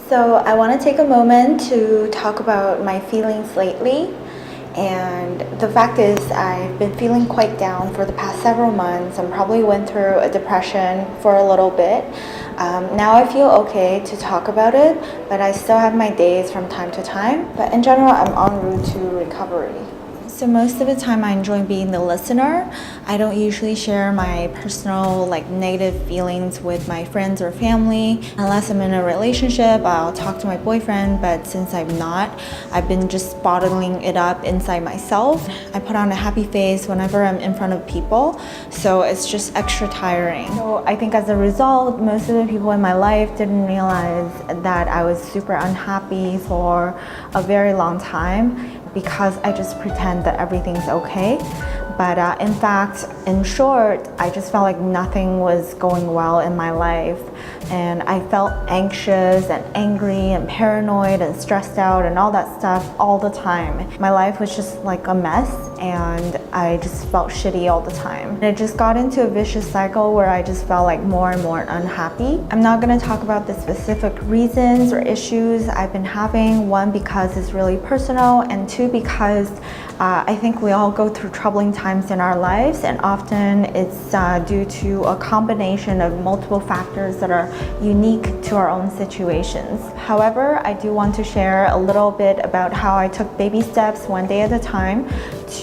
So I want to take a moment to talk about my feelings lately. And the fact is, I've been feeling quite down for the past several months and probably went through a depression for a little bit. Now I feel okay to talk about it, but I still have my days from time to time. But in general, I'm en route to recovery. So most of the time I enjoy being the listener. I don't usually share my personal negative feelings with my friends or family. Unless I'm in a relationship, I'll talk to my boyfriend, but since I'm not, I've been just bottling it up inside myself. I put on a happy face whenever I'm in front of people, so it's just extra tiring. So I think as a result, most of the people in my life didn't realize that I was super unhappy for a very long time, because I just pretend that everything's okay. But in fact, in short, I just felt like nothing was going well in my life. And I felt anxious and angry and paranoid and stressed out and all that stuff all the time. My life was just like a mess, and I just felt shitty all the time. And it just got into a vicious cycle where I just felt like more and more unhappy. I'm not gonna talk about the specific reasons or issues I've been having. One, because it's really personal, and two, because I think we all go through troubling times in our lives, and often it's due to a combination of multiple factors that are unique to our own situations. However, I do want to share a little bit about how I took baby steps one day at a time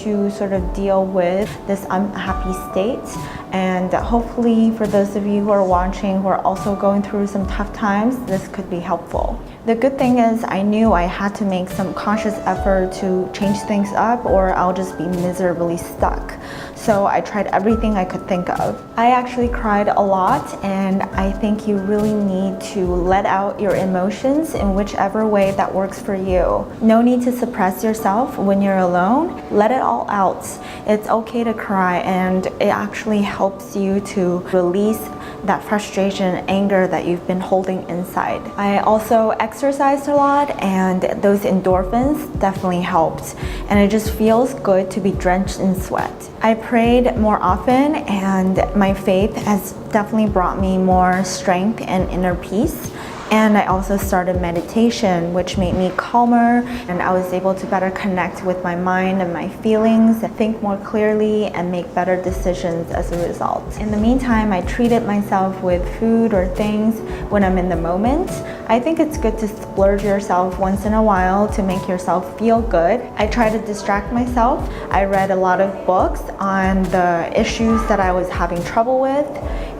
to sort of deal with this unhappy state. And hopefully for those of you who are watching who are also going through some tough times, this could be helpful. The good thing is I knew I had to make some conscious effort to change things up, or I'll just be miserably stuck. So I tried everything I could think of. I actually cried a lot, and I think you really need to let out your emotions in whichever way that works for you. No need to suppress yourself when you're alone. Let it all out. It's okay to cry, and it actually helps you to release that frustration and anger that you've been holding inside. I also exercised a lot, and those endorphins definitely helped. And it just feels good to be drenched in sweat. I prayed more often, and my faith has definitely brought me more strength and inner peace. And I also started meditation, which made me calmer, and I was able to better connect with my mind and my feelings, and think more clearly and make better decisions as a result. In the meantime, I treated myself with food or things when I'm in the moment. I think it's good to splurge yourself once in a while to make yourself feel good. I try to distract myself. I read a lot of books on the issues that I was having trouble with,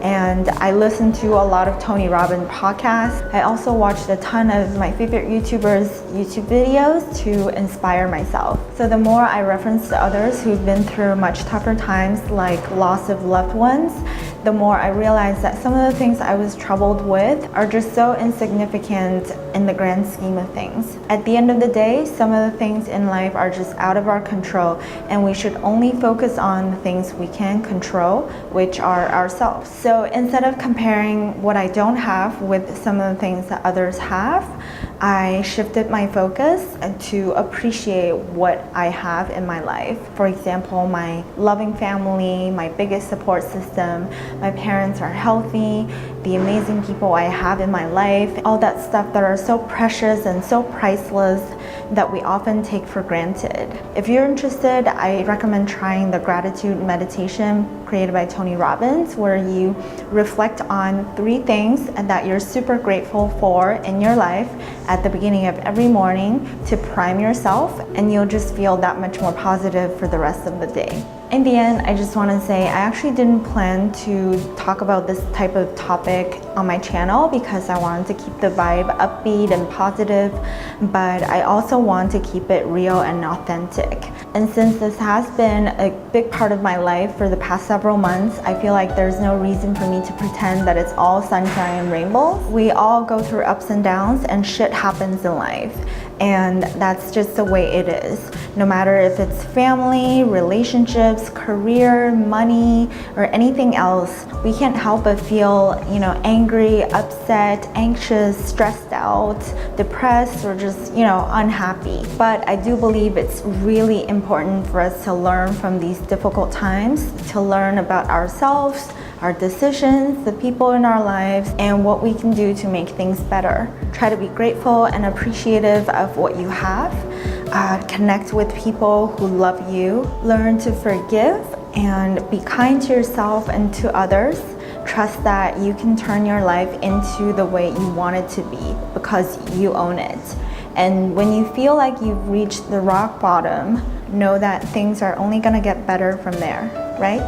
and I listened to a lot of Tony Robbins podcasts. I also watched a ton of my favorite YouTubers' YouTube videos to inspire myself. So the more I reference to others who've been through much tougher times, like loss of loved ones, the more I realized that some of the things I was troubled with are just so insignificant in the grand scheme of things. At the end of the day, some of the things in life are just out of our control, and we should only focus on the things we can control, which are ourselves. So instead of comparing what I don't have with some of the things that others have, I shifted my focus to appreciate what I have in my life. For example, my loving family, my biggest support system, my parents are healthy, the amazing people I have in my life, all that stuff that are so precious and so priceless that we often take for granted. If you're interested, I recommend trying the gratitude meditation created by Tony Robbins, where you reflect on 3 things that you're super grateful for in your life at the beginning of every morning to prime yourself, and you'll just feel that much more positive for the rest of the day. In the end, I just want to say I actually didn't plan to talk about this type of topic on my channel because I wanted to keep the vibe upbeat and positive, but I also want to keep it real and authentic. And since this has been a big part of my life for the past several months, I feel like there's no reason for me to pretend that it's all sunshine and rainbows. We all go through ups and downs, and shit happens in life. And that's just the way it is. No matter if it's family, relationships, career, money, or anything else, we can't help but feel, angry, upset, anxious, stressed out, depressed, or just, unhappy. But I do believe it's really important for us to learn from these difficult times, to learn about ourselves, our decisions, the people in our lives, and what we can do to make things better. Try to be grateful and appreciative of what you have. Connect with people who love you. Learn to forgive and be kind to yourself and to others. Trust that you can turn your life into the way you want it to be because you own it. And when you feel like you've reached the rock bottom, know that things are only gonna get better from there, right?